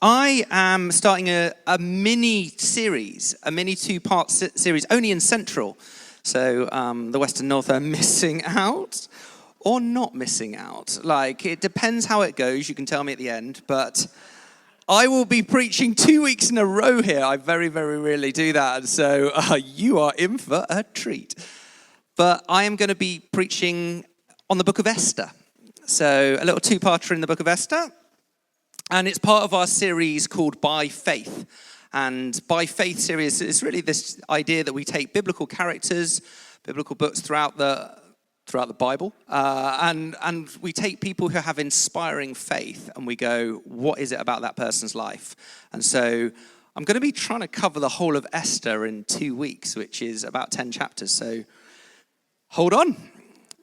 I am starting a mini series, a mini two-part series, only in Central. So the West and North are missing out or not missing out. Like, it depends how it goes. You can tell me at the end. But I will be preaching 2 weeks in a row here. I very, very rarely do that. And so you are in for a treat. But I am going to be preaching on the book of Esther. So a little two-parter in the book of Esther. And it's part of our series called By Faith. And By Faith series is really this idea that we take biblical characters, biblical books throughout the Bible, and we take people who have inspiring faith and we go, what is it about that person's life? And so I'm going to be trying to cover the whole of Esther in 2 weeks, which is about 10 chapters. So hold on.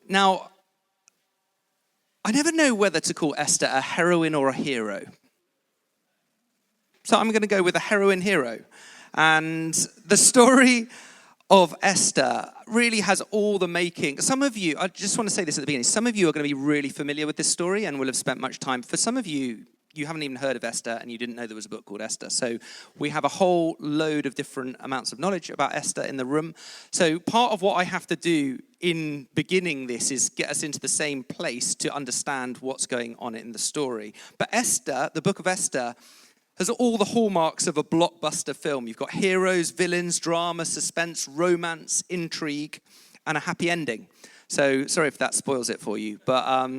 Now, I never know whether to call Esther a heroine or a hero. So I'm going to go with a heroine-hero. And the story of Esther really has all the making. Some of you, I just want to say this at the beginning, some of you are going to be really familiar with this story and will have spent much time. For some of you, you haven't even heard of Esther and you didn't know there was a book called Esther. So we have a whole load of different amounts of knowledge about Esther in the room. So part of what I have to do in beginning this is get us into the same place to understand what's going on in the story. But Esther, the book of Esther, has all the hallmarks of a blockbuster film. You've got heroes, villains, drama, suspense, romance, intrigue, and a happy ending. So sorry if that spoils it for you. But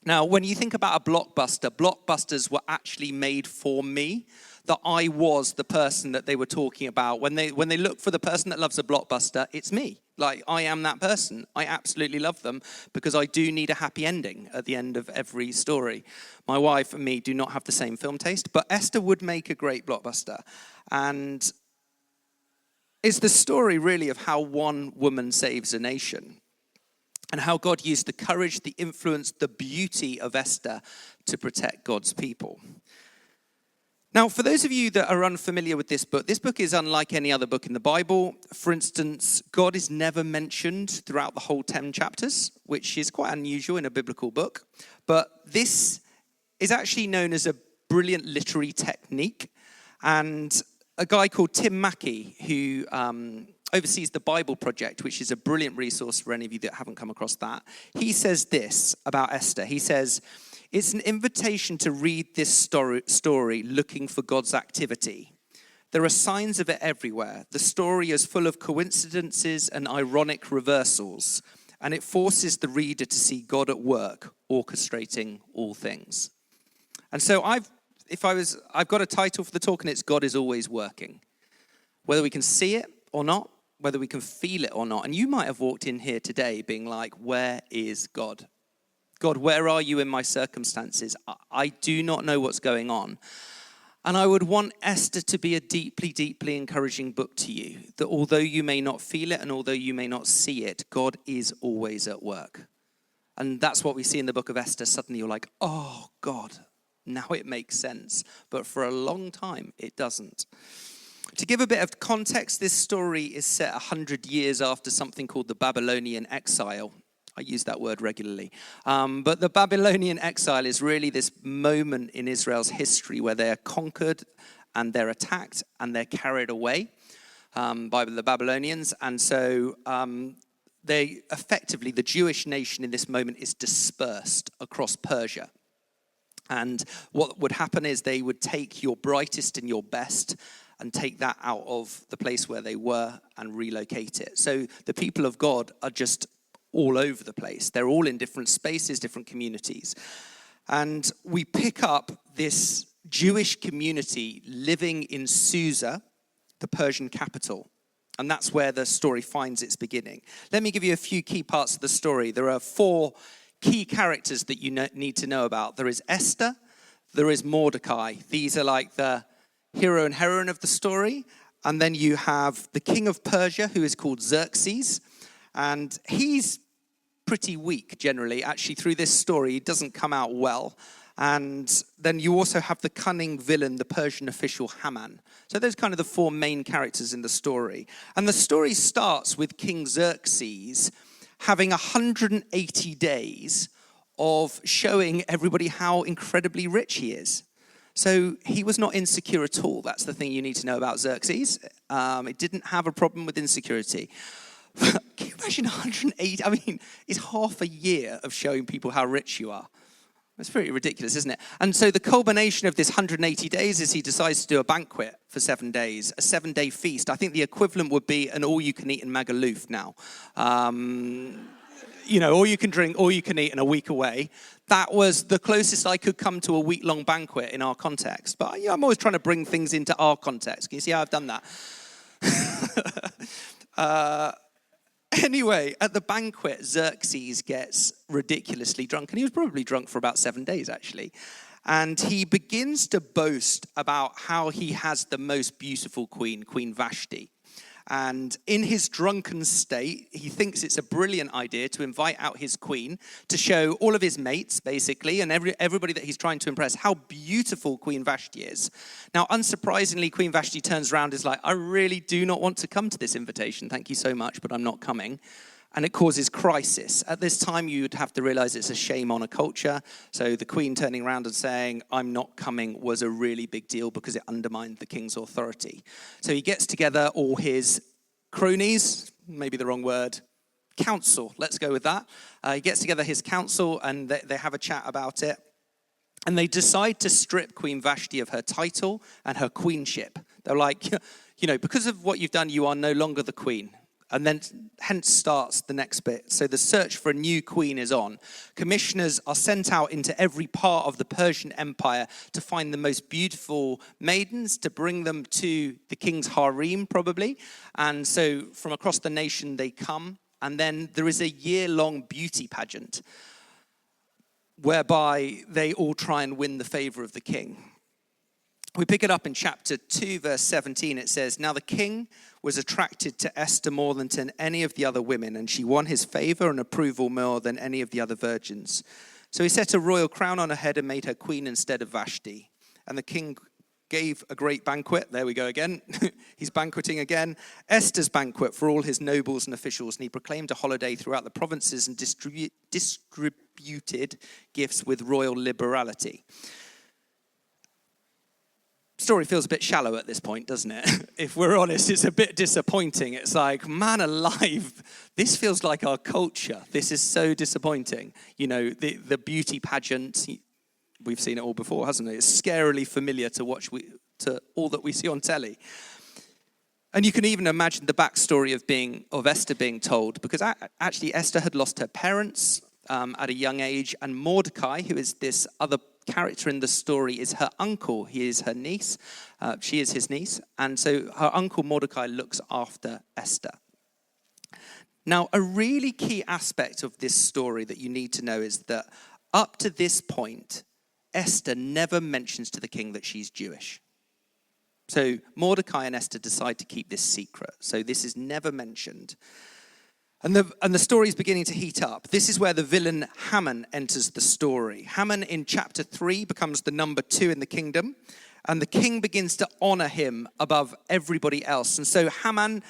now, when you think about a blockbuster, blockbusters were actually made for me, that I was the person that they were talking about. When they look for the person that loves a blockbuster, it's me. Like, I am that person. I absolutely love them because I do need a happy ending at the end of every story. My wife and me do not have the same film taste, but Esther would make a great blockbuster. And it's the story, really, of how one woman saves a nation and how God used the courage, the influence, the beauty of Esther to protect God's people. Now, for those of you that are unfamiliar with this book is unlike any other book in the Bible. For instance, God is never mentioned throughout the whole 10 chapters, which is quite unusual in a biblical book. But this is actually known as a brilliant literary technique. And a guy called Tim Mackey, who oversees the Bible Project, which is a brilliant resource for any of you that haven't come across that, he says this about Esther. He says, it's an invitation to read this story looking for God's activity. There are signs of it everywhere. The story is full of coincidences and ironic reversals, and it forces the reader to see God at work, orchestrating all things. And so I've got a title for the talk, and it's God is always working. Whether we can see it or not, whether we can feel it or not. And you might have walked in here today being like, where is God? God, where are you in my circumstances? I do not know what's going on. And I would want Esther to be a deeply, deeply encouraging book to you, that although you may not feel it and although you may not see it, God is always at work. And that's what we see in the book of Esther. Suddenly you're like, oh, God, now it makes sense. But for a long time, it doesn't. To give a bit of context, this story is set 100 years after something called the Babylonian exile. I use that word regularly. But the Babylonian exile is really this moment in Israel's history where they're conquered and they're attacked and they're carried away by the Babylonians. And so they effectively, the Jewish nation in this moment is dispersed across Persia. And what would happen is they would take your brightest and your best and take that out of the place where they were and relocate it. So the people of God are just all over the place. They're all in different spaces, different communities. And we pick up this Jewish community living in Susa, the Persian capital. And that's where the story finds its beginning. Let me give you a few key parts of the story. There are 4 key characters that you need to know about. There is Esther, there is Mordecai. These are like the hero and heroine of the story. And then you have the king of Persia, who is called Xerxes. And he's pretty weak generally. Actually, through this story, he doesn't come out well. And then you also have the cunning villain, the Persian official Haman. So those are kind of the 4 main characters in the story. And the story starts with King Xerxes having 180 days of showing everybody how incredibly rich he is. So he was not insecure at all. That's the thing you need to know about Xerxes. It didn't have a problem with insecurity. Can you imagine 180? I mean, it's half a year of showing people how rich you are. It's pretty ridiculous, isn't it? And so the culmination of this 180 days is he decides to do a banquet for 7 days, a 7-day feast. I think the equivalent would be an all-you-can-eat in Magaluf now. All you can drink, all you can eat, and a week away. That was the closest I could come to a week-long banquet in our context. But I'm always trying to bring things into our context. Can you see how I've done that? Anyway, at the banquet, Xerxes gets ridiculously drunk. And he was probably drunk for about 7 days, actually. And he begins to boast about how he has the most beautiful queen, Queen Vashti. And in his drunken state, he thinks it's a brilliant idea to invite out his queen to show all of his mates, basically, and everybody that he's trying to impress, how beautiful Queen Vashti is. Now, unsurprisingly, Queen Vashti turns around and is like, I really do not want to come to this invitation. Thank you so much, but I'm not coming. And it causes crisis. At this time, you'd have to realize it's a shame on a culture. So the queen turning around and saying, I'm not coming, was a really big deal because it undermined the king's authority. So he gets together all his cronies, maybe the wrong word, council, let's go with that. He gets together his council and they have a chat about it. And they decide to strip Queen Vashti of her title and her queenship. They're like, because of what you've done, you are no longer the queen. And then hence starts the next bit. So the search for a new queen is on. Commissioners are sent out into every part of the Persian Empire to find the most beautiful maidens, to bring them to the king's harem, probably. And so from across the nation they come. And then there is a year-long beauty pageant whereby they all try and win the favor of the king. We pick it up in chapter 2, verse 17. It says, Now the king was attracted to Esther more than to any of the other women, and she won his favor and approval more than any of the other virgins. So he set a royal crown on her head and made her queen instead of Vashti. And the king gave a great banquet. There we go again. He's banqueting again. Esther's banquet for all his nobles and officials. And he proclaimed a holiday throughout the provinces and distributed gifts with royal liberality. Story feels a bit shallow at this point, doesn't it? If we're honest, it's a bit disappointing. It's like, man alive, this feels like our culture. This is so disappointing. The beauty pageant, we've seen it all before, hasn't it? It's scarily familiar to all that we see on telly. And you can even imagine the backstory of Esther being told, because actually Esther had lost her parents at a young age, and Mordecai, who is this other character in the story, is her uncle. He is her niece. She is his niece. And so her uncle Mordecai looks after Esther. Now, a really key aspect of this story that you need to know is that up to this point, Esther never mentions to the king that she's Jewish. So Mordecai and Esther decide to keep this secret. So this is never mentioned. And the story is beginning to heat up. This is where the villain Haman enters the story. Haman in chapter 3 becomes the number 2 in the kingdom. And the king begins to honor him above everybody else. And so Haman,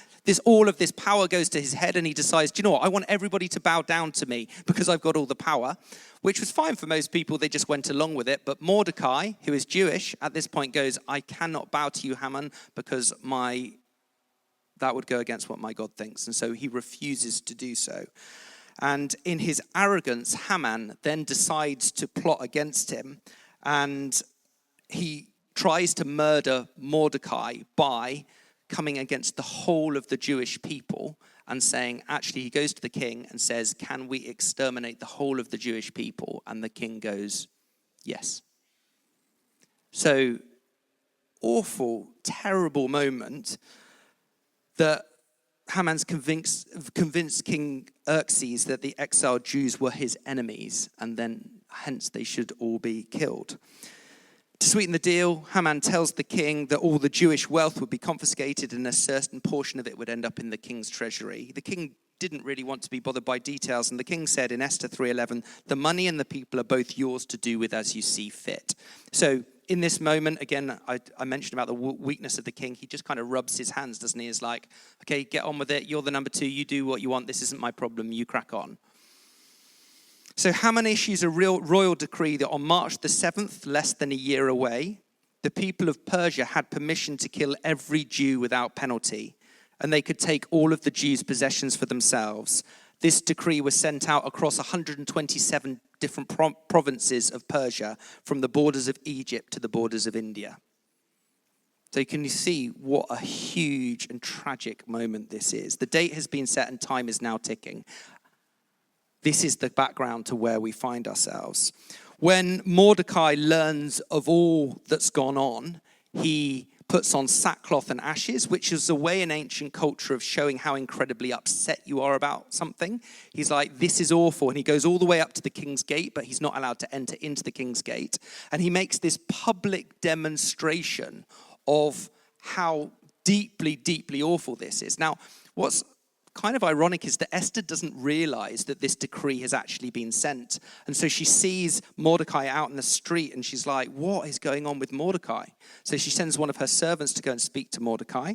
all of this power goes to his head, and he decides, do you know what? I want everybody to bow down to me because I've got all the power, which was fine for most people. They just went along with it. But Mordecai, who is Jewish, at this point goes, I cannot bow to you, Haman, because that would go against what my God thinks. And so he refuses to do so. And in his arrogance, Haman then decides to plot against him. And he tries to murder Mordecai by coming against the whole of the Jewish people and saying, actually, he goes to the king and says, can we exterminate the whole of the Jewish people? And the king goes, yes. So, awful, terrible moment that Haman's convinced King Xerxes that the exiled Jews were his enemies, and then hence they should all be killed. To sweeten the deal, Haman tells the king that all the Jewish wealth would be confiscated and a certain portion of it would end up in the king's treasury. The king didn't really want to be bothered by details, and the king said in Esther 3:11, the money and the people are both yours to do with as you see fit. So in this moment, again, I mentioned about the weakness of the king. He just kind of rubs his hands, doesn't he? He's like, okay, get on with it. You're the number 2. You do what you want. This isn't my problem. You crack on. So Haman issues a royal decree that on March the 7th, less than a year away, the people of Persia had permission to kill every Jew without penalty, and they could take all of the Jews' possessions for themselves. This decree was sent out across 127 different provinces of Persia, from the borders of Egypt to the borders of India. So can you see what a huge and tragic moment this is? The date has been set and time is now ticking. This is the background to where we find ourselves. When Mordecai learns of all that's gone on, he puts on sackcloth and ashes, which is a way in ancient culture of showing how incredibly upset you are about something. He's like, this is awful. And he goes all the way up to the king's gate, but he's not allowed to enter into the king's gate. And he makes this public demonstration of how deeply, deeply awful this is. Now, what's kind of ironic is that Esther doesn't realize that this decree has actually been sent. And so she sees Mordecai out in the street and she's like, what is going on with Mordecai? So she sends one of her servants to go and speak to Mordecai.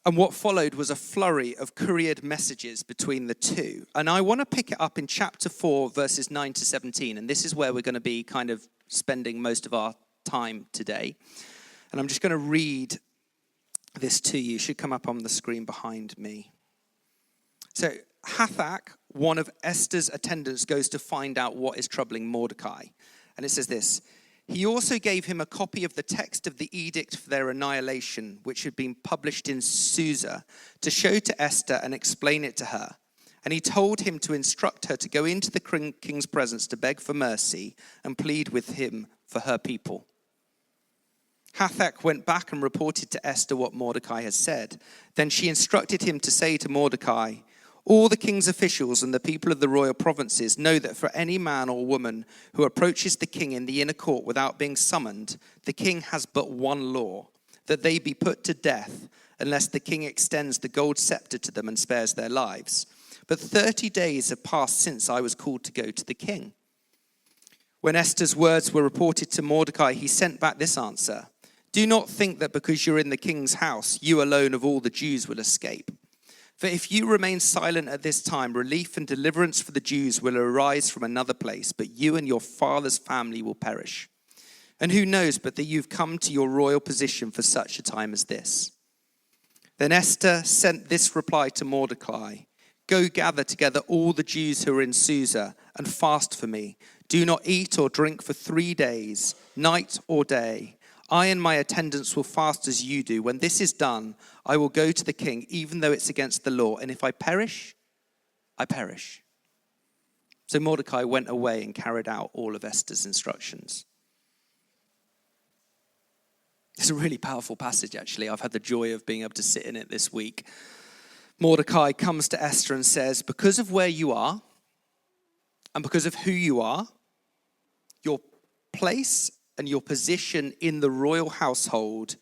And what followed was a flurry of couriered messages between the two. And I want to pick it up in chapter 4, verses 9 to 17. And this is where we're going to be kind of spending most of our time today. And I'm just going to read this to you. It should come up on the screen behind me. So Hathach, one of Esther's attendants, goes to find out what is troubling Mordecai. And it says this: he also gave him a copy of the text of the edict for their annihilation, which had been published in Susa, to show to Esther and explain it to her. And he told him to instruct her to go into the king's presence to beg for mercy and plead with him for her people. Hathach went back and reported to Esther what Mordecai had said. Then she instructed him to say to Mordecai, all the king's officials and the people of the royal provinces know that for any man or woman who approaches the king in the inner court without being summoned, the king has but one law, that they be put to death unless the king extends the gold scepter to them and spares their lives. But 30 days have passed since I was called to go to the king. When Esther's words were reported to Mordecai, he sent back this answer: do not think that because you're in the king's house, you alone of all the Jews will escape. For if you remain silent at this time, relief and deliverance for the Jews will arise from another place, but you and your father's family will perish. And who knows but that you've come to your royal position for such a time as this? Then Esther sent this reply to Mordecai: go gather together all the Jews who are in Susa and fast for me. Do not eat or drink for 3 days, night or day. I and my attendants will fast as you do. When this is done, I will go to the king, even though it's against the law. And if I perish, I perish. So Mordecai went away and carried out all of Esther's instructions. It's a really powerful passage, actually. I've had the joy of being able to sit in it this week. Mordecai comes to Esther and says, because of where you are and because of who you are, your place and your position in the royal household,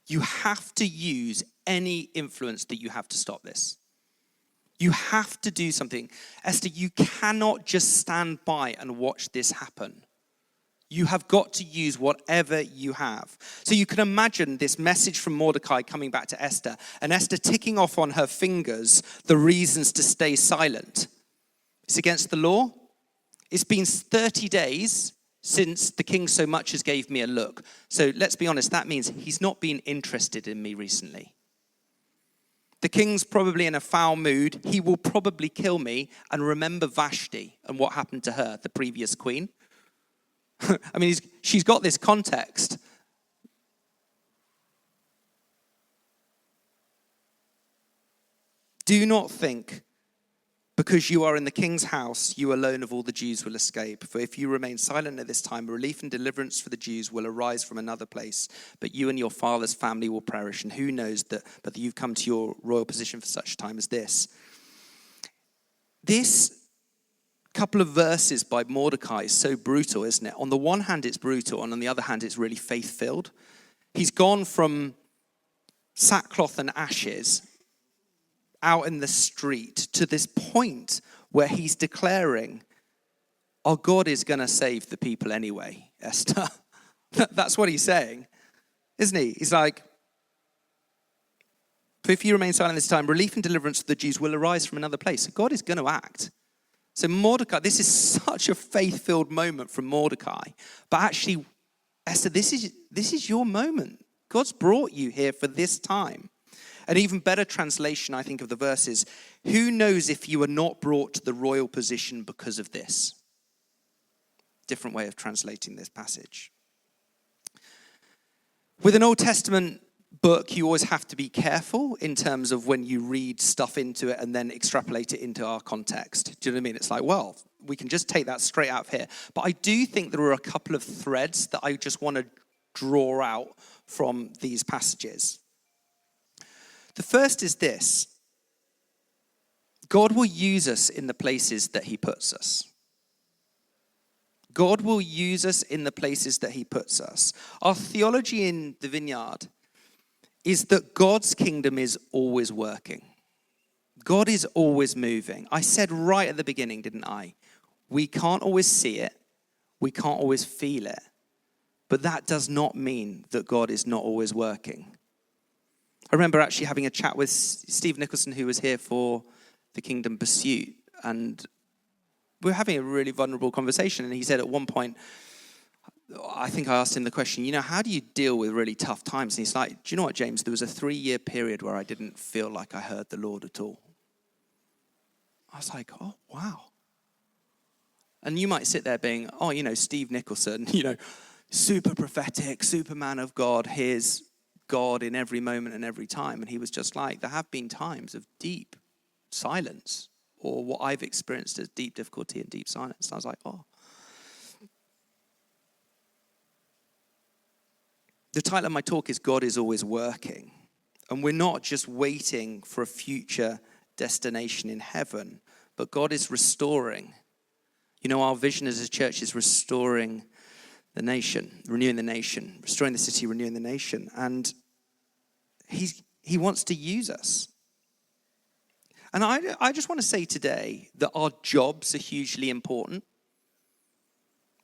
you have to use any influence that you have to stop this. You have to do something. Esther, you cannot just stand by and watch this happen. You have got to use whatever you have. So you can imagine this message from Mordecai coming back to Esther, and Esther ticking off on her fingers the reasons to stay silent. It's against the law. It's been 30 days since the king so much as gave me a look. So let's be honest, that means he's not been interested in me recently. The king's probably in a foul mood. He will probably kill me. And remember Vashti and what happened to her, the previous queen. I mean, she's got this context. Do not think, because you are in the king's house, you alone of all the Jews will escape. For if you remain silent at this time, relief and deliverance for the Jews will arise from another place. But you and your father's family will perish. And who knows but that you've come to your royal position for such a time as this. This couple of verses by Mordecai is so brutal, isn't it? On the one hand, it's brutal. And on the other hand, it's really faith-filled. He's gone from sackcloth and ashes out in the street to this point where he's declaring, our God is going to save the people anyway, Esther. That's what he's saying, isn't he? He's like, For if you remain silent this time, relief and deliverance for the Jews will arise from another place. So God is going to act. So Mordecai, this is such a faith-filled moment from Mordecai. But actually, Esther, this is your moment. God's brought you here for this time. An even better translation, I think, of the verse is, who knows if you are not brought to the royal position because of this? Different way of translating this passage. With an Old Testament book, you always have to be careful in terms of when you read stuff into it and then extrapolate it into our context. Do you know what I mean? It's like, well, we can just take that straight out of here. But I do think there are a couple of threads that I just want to draw out from these passages. The first is this: God will use us in the places that he puts us. God will use us in the places that he puts us. Our theology in the Vineyard is that God's kingdom is always working. God is always moving. I said right at the beginning, didn't I? We can't always see it. We can't always feel it. But that does not mean that God is not always working. I remember actually having a chat with Steve Nicholson, who was here for the Kingdom Pursuit, and we were having a really vulnerable conversation, and he said at one point, I think I asked him the question, how do you deal with really tough times? And he's like, do you know what, James? There was a 3-year period where I didn't feel like I heard the Lord at all. I was like, oh, wow. And you might sit there being, Steve Nicholson, super prophetic, super man of God, hears God in every moment and every time. And he was just like, there have been times of deep silence, or what I've experienced as deep difficulty and deep silence. And I was like, oh. The title of my talk is God is Always Working. And we're not just waiting for a future destination in heaven, but God is restoring. Our vision as a church is restoring the nation, renewing the nation, restoring the city, renewing the nation. And he wants to use us. And I just want to say today that our jobs are hugely important.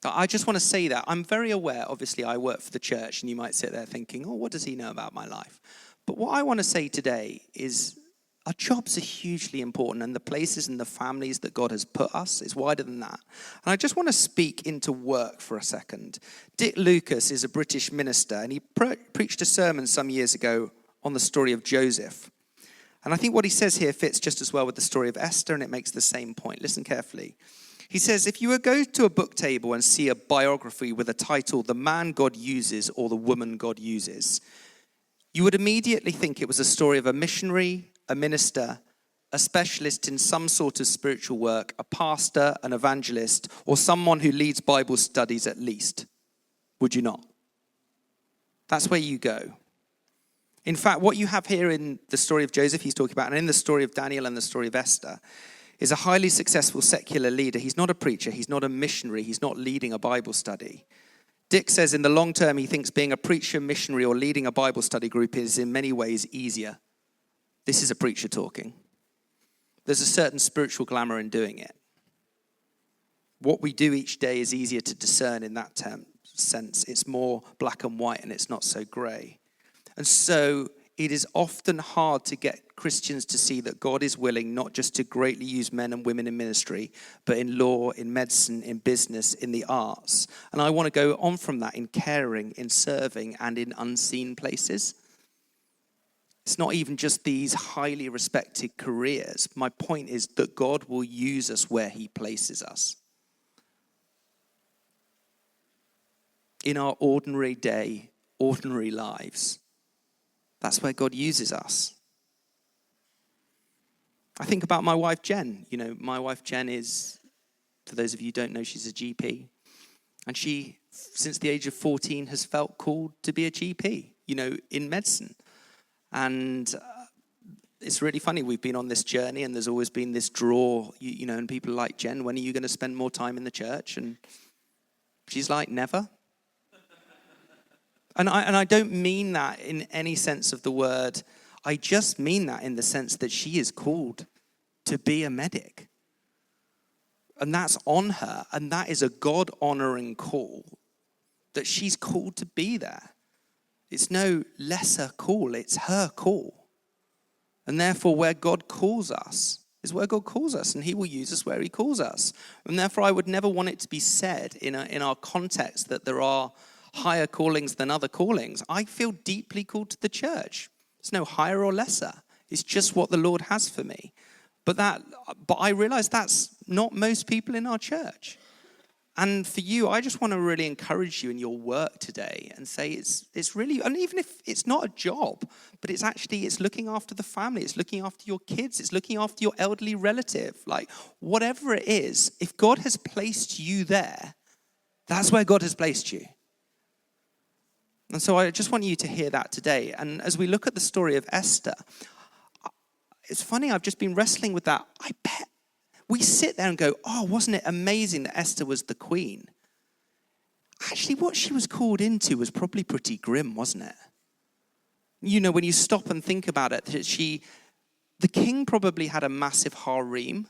I just want to say that. I'm very aware, obviously, I work for the church, and you might sit there thinking, oh, what does he know about my life? But what I want to say today is our jobs are hugely important, and the places and the families that God has put us is wider than that. And I just want to speak into work for a second. Dick Lucas is a British minister, and he preached a sermon some years ago on the story of Joseph. And I think what he says here fits just as well with the story of Esther, and it makes the same point. Listen carefully. He says, if you were to go to a book table and see a biography with a title, The Man God Uses or The Woman God Uses, you would immediately think it was a story of a missionary, a minister, a specialist in some sort of spiritual work, a pastor, an evangelist, or someone who leads Bible studies at least. Would you not? That's where you go. In fact, what you have here in the story of Joseph, he's talking about, and in the story of Daniel and the story of Esther, is a highly successful secular leader. He's not a preacher. He's not a missionary. He's not leading a Bible study. Dick says in the long term, he thinks being a preacher, missionary, or leading a Bible study group is in many ways easier. This is a preacher talking. There's a certain spiritual glamour in doing it. What we do each day is easier to discern in that sense. It's more black and white, and it's not so grey. And so it is often hard to get Christians to see that God is willing not just to greatly use men and women in ministry, but in law, in medicine, in business, in the arts. And I want to go on from that in caring, in serving, and in unseen places. It's not even just these highly respected careers. My point is that God will use us where he places us. In our ordinary day, ordinary lives. That's where God uses us. I think about my wife, Jen. My wife, Jen, is, for those of you who don't know, she's a GP. And she, since the age of 14, has felt called to be a GP, in medicine. And it's really funny. We've been on this journey, and there's always been this draw, and people are like, Jen, when are you going to spend more time in the church? And she's like, never. And I don't mean that in any sense of the word. I just mean that in the sense that she is called to be a medic. And that's on her. And that is a God-honoring call that she's called to be there. It's no lesser call. It's her call. And therefore, where God calls us is where God calls us, and he will use us where he calls us. And therefore, I would never want it to be said in our context that there are higher callings than other callings. I feel deeply called to the church. It's no higher or lesser. It's just what the Lord has for me. But I realize that's not most people in our church. And for you, I just want to really encourage you in your work today and say it's really, and even if it's not a job, but it's looking after the family, it's looking after your kids, it's looking after your elderly relative, like whatever it is, if God has placed you there, that's where God has placed you. And so I just want you to hear that today. And as we look at the story of Esther, it's funny, I've just been wrestling with that. I bet we sit there and go, oh, wasn't it amazing that Esther was the queen? Actually, what she was called into was probably pretty grim, wasn't it? You know, when you stop and think about it, the king probably had a massive harem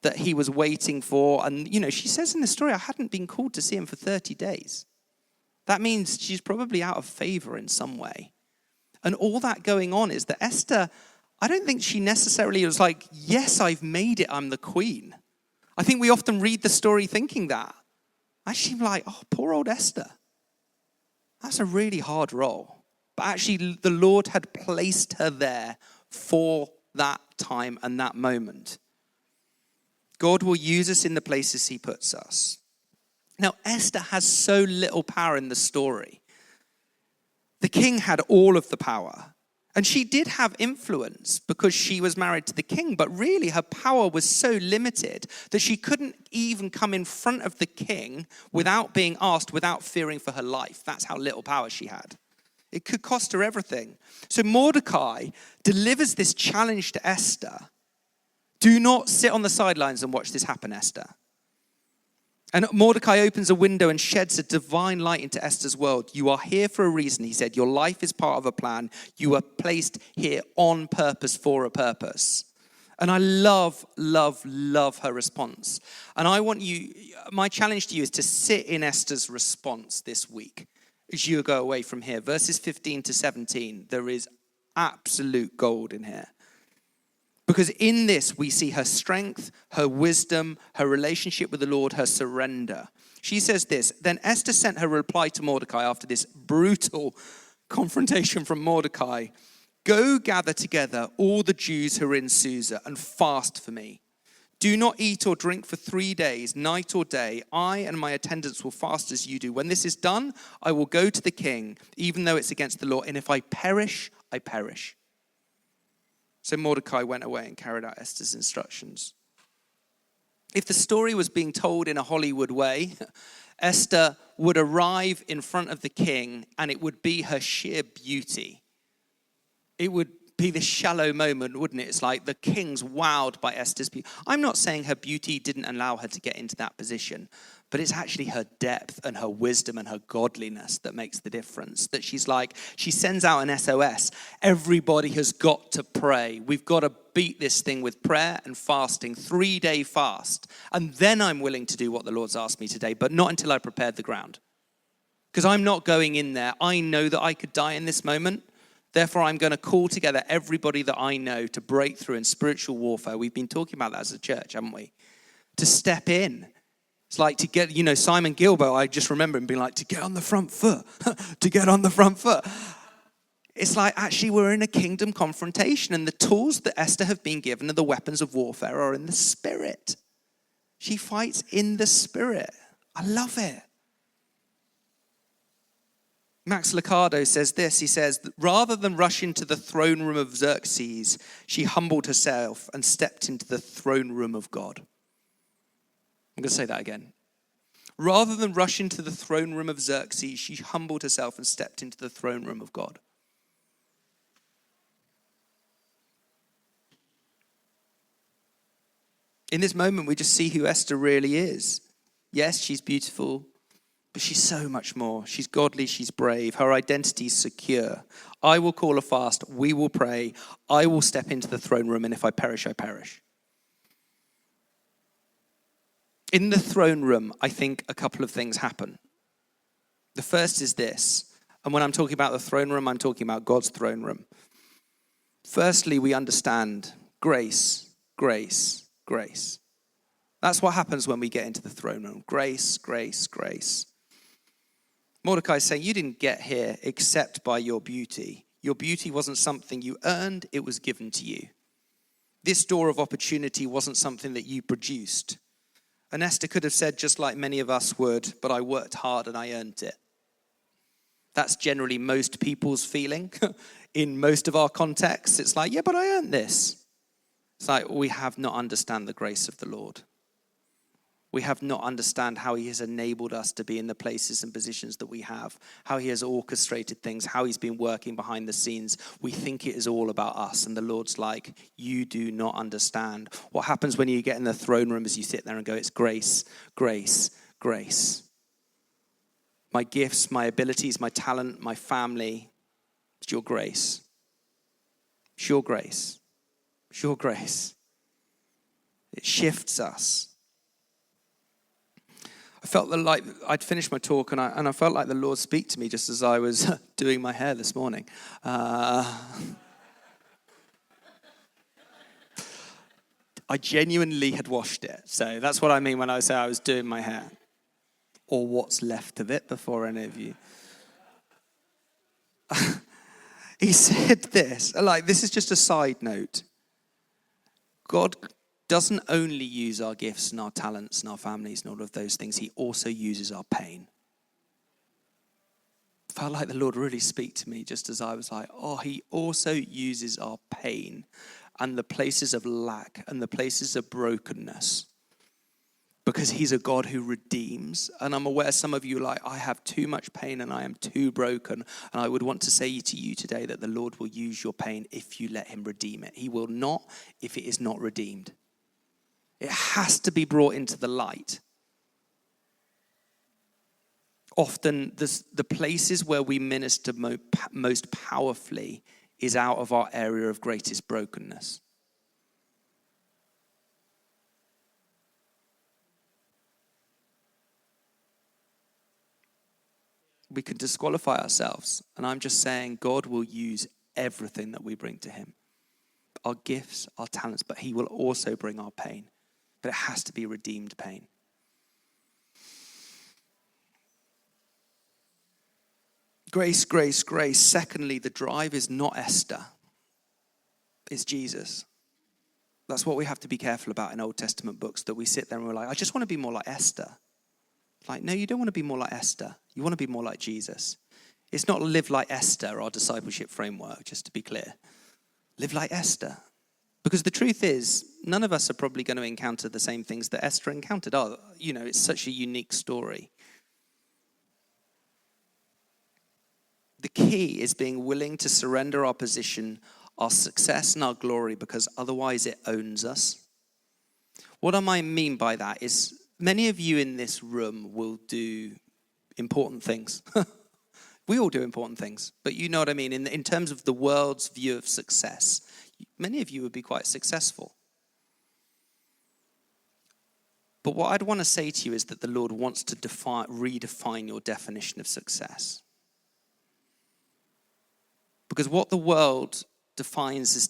that he was waiting for. And, you know, she says in the story, I hadn't been called to see him for 30 days. That means she's probably out of favor in some way. And all that going on is that Esther, I don't think she necessarily was like, yes, I've made it, I'm the queen. I think we often read the story thinking that. Actually, like, oh, poor old Esther. That's a really hard role. But actually, the Lord had placed her there for that time and that moment. God will use us in the places he puts us. Now, Esther has so little power in the story. The king had all of the power. And she did have influence because she was married to the king, but really her power was so limited that she couldn't even come in front of the king without being asked, without fearing for her life. That's how little power she had. It could cost her everything. So Mordecai delivers this challenge to Esther. Do not sit on the sidelines and watch this happen, Esther. And Mordecai opens a window and sheds a divine light into Esther's world. You are here for a reason, he said. Your life is part of a plan. You are placed here on purpose for a purpose. And I love, love, love her response. And my challenge to you is to sit in Esther's response this week as you go away from here. Verses 15 to 17, there is absolute gold in here. Because in this, we see her strength, her wisdom, her relationship with the Lord, her surrender. She says this, then Esther sent her reply to Mordecai after this brutal confrontation from Mordecai. Go gather together all the Jews who are in Susa and fast for me. Do not eat or drink for 3 days, night or day. I and my attendants will fast as you do. When this is done, I will go to the king, even though it's against the law. And if I perish, I perish. So Mordecai went away and carried out Esther's instructions. If the story was being told in a Hollywood way, Esther would arrive in front of the king and it would be her sheer beauty. It would be this shallow moment, wouldn't it? It's like the king's wowed by Esther's beauty. I'm not saying her beauty didn't allow her to get into that position, but it's actually her depth and her wisdom and her godliness that makes the difference. That she sends out an SOS. Everybody has got to pray. We've got to beat this thing with prayer and fasting, 3-day fast. And then I'm willing to do what the Lord's asked me today, but not until I prepared the ground. Because I'm not going in there. I know that I could die in this moment. Therefore, I'm going to call together everybody that I know to break through in spiritual warfare. We've been talking about that as a church, haven't we? To step in. It's like to get, Simon Gilbert, I just remember him being like, to get on the front foot, to get on the front foot. It's like, actually, we're in a kingdom confrontation, and the tools that Esther have been given and the weapons of warfare are in the spirit. She fights in the spirit. I love it. Max Lucado says this, he says, rather than rush into the throne room of Xerxes, she humbled herself and stepped into the throne room of God. I'm going to say that again. Rather than rush into the throne room of Xerxes, she humbled herself and stepped into the throne room of God. In this moment, we just see who Esther really is. Yes, she's beautiful. But she's so much more. She's godly, she's brave. Her identity is secure. I will call a fast. We will pray. I will step into the throne room, and if I perish, I perish. In the throne room, I think a couple of things happen. The first is this. And when I'm talking about the throne room, I'm talking about God's throne room. Firstly, we understand grace, grace, grace. That's what happens when we get into the throne room. Grace, grace, grace. Mordecai is saying, you didn't get here except by your beauty. Your beauty wasn't something you earned, it was given to you. This door of opportunity wasn't something that you produced. And Esther could have said, just like many of us would, but I worked hard and I earned it. That's generally most people's feeling. In most of our contexts, it's like, yeah, but I earned this. It's like, we have not understand the grace of the Lord. We have not understand how he has enabled us to be in the places and positions that we have, how he has orchestrated things, how he's been working behind the scenes. We think it is all about us. And the Lord's like, you do not understand. What happens when you get in the throne room is you sit there and go, it's grace, grace, grace. My gifts, my abilities, my talent, my family, it's your grace. It's your grace. It's your grace. It shifts us. I felt like I'd finished my talk and I felt like the Lord speak to me just as I was doing my hair this morning. I genuinely had washed it. So that's what I mean when I say I was doing my hair. Or what's left of it before any of you. He said this, like this is just a side note. God doesn't only use our gifts and our talents and our families and all of those things. He also uses our pain. Felt like the Lord really speak to me just as I was like, oh, he also uses our pain and the places of lack and the places of brokenness. Because he's a God who redeems. And I'm aware some of you are like, I have too much pain and I am too broken. And I would want to say to you today that the Lord will use your pain if you let him redeem it. He will not if it is not redeemed. It has to be brought into the light. Often the places where we minister most powerfully is out of our area of greatest brokenness. We can disqualify ourselves. And I'm just saying God will use everything that we bring to him. Our gifts, our talents, but he will also bring our pain. But it has to be redeemed pain. Grace, grace, grace. Secondly, the drive is not Esther. It's Jesus. That's what we have to be careful about in Old Testament books, that we sit there and we're like, I just want to be more like Esther. Like, no, you don't want to be more like Esther. You want to be more like Jesus. It's not live like Esther, our discipleship framework, just to be clear. Live like Esther. Because the truth is, none of us are probably going to encounter the same things that Esther encountered. Oh, it's such a unique story. The key is being willing to surrender our position, our success, and our glory, because otherwise it owns us. What I mean by that is, many of you in this room will do important things. We all do important things, but you know what I mean. In terms of the world's view of success, many of you would be quite successful. But what I'd want to say to you is that the Lord wants to redefine your definition of success. Because what the world defines as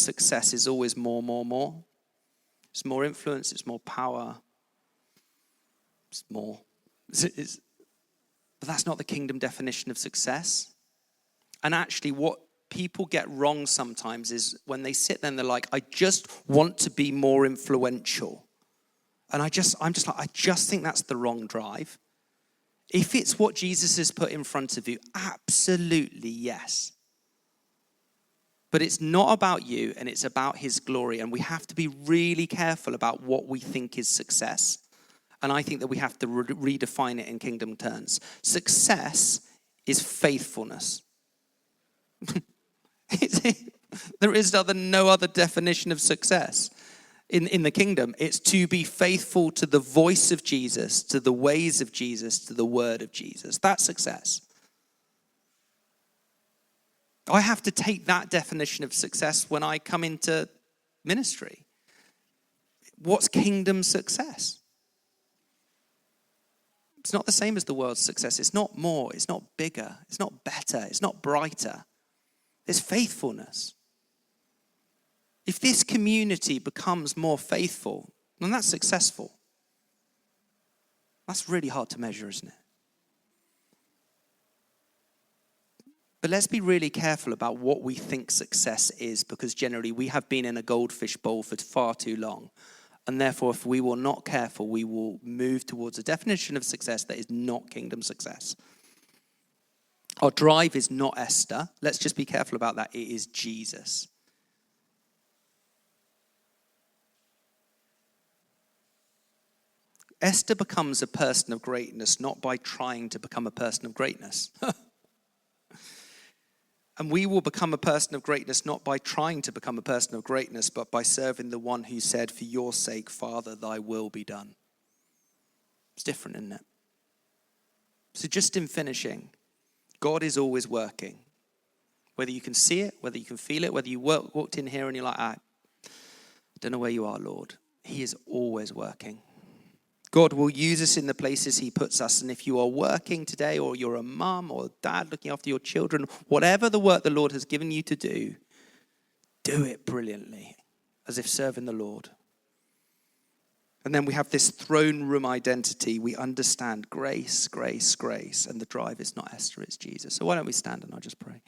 success is always more, more, more. It's more influence, it's more power. It's more. But that's not the kingdom definition of success. And actually what people get wrong sometimes is when they sit there and they're like, I just want to be more influential. And I'm just like, I just think that's the wrong drive. If it's what Jesus has put in front of you, absolutely yes. But it's not about you and it's about his glory. And we have to be really careful about what we think is success. And I think that we have to redefine it in kingdom terms. Success is faithfulness. There is no other definition of success in the kingdom. It's to be faithful to the voice of Jesus, to the ways of Jesus, to the word of Jesus. That's success. I have to take that definition of success when I come into ministry. What's kingdom success? It's not the same as the world's success. It's not more. It's not bigger. It's not better. It's not brighter. It's faithfulness. If this community becomes more faithful, then that's successful. That's really hard to measure, isn't it? But let's be really careful about what we think success is, because generally we have been in a goldfish bowl for far too long. And therefore, if we were not careful, we will move towards a definition of success that is not kingdom success. Our drive is not Esther. Let's just be careful about that. It is Jesus. Esther becomes a person of greatness not by trying to become a person of greatness. And we will become a person of greatness not by trying to become a person of greatness, but by serving the one who said, for your sake, Father, thy will be done. It's different, isn't it? So just in finishing, God is always working. Whether you can see it, whether you can feel it, whether you walked in here and you're like, I don't know where you are, Lord. He is always working. God will use us in the places he puts us. And if you are working today, or you're a mum or dad looking after your children, whatever the work the Lord has given you to do it brilliantly, as if serving the Lord. And then we have this throne room identity. We understand grace, grace, grace. And the drive is not Esther, it's Jesus. So why don't we stand and I'll just pray.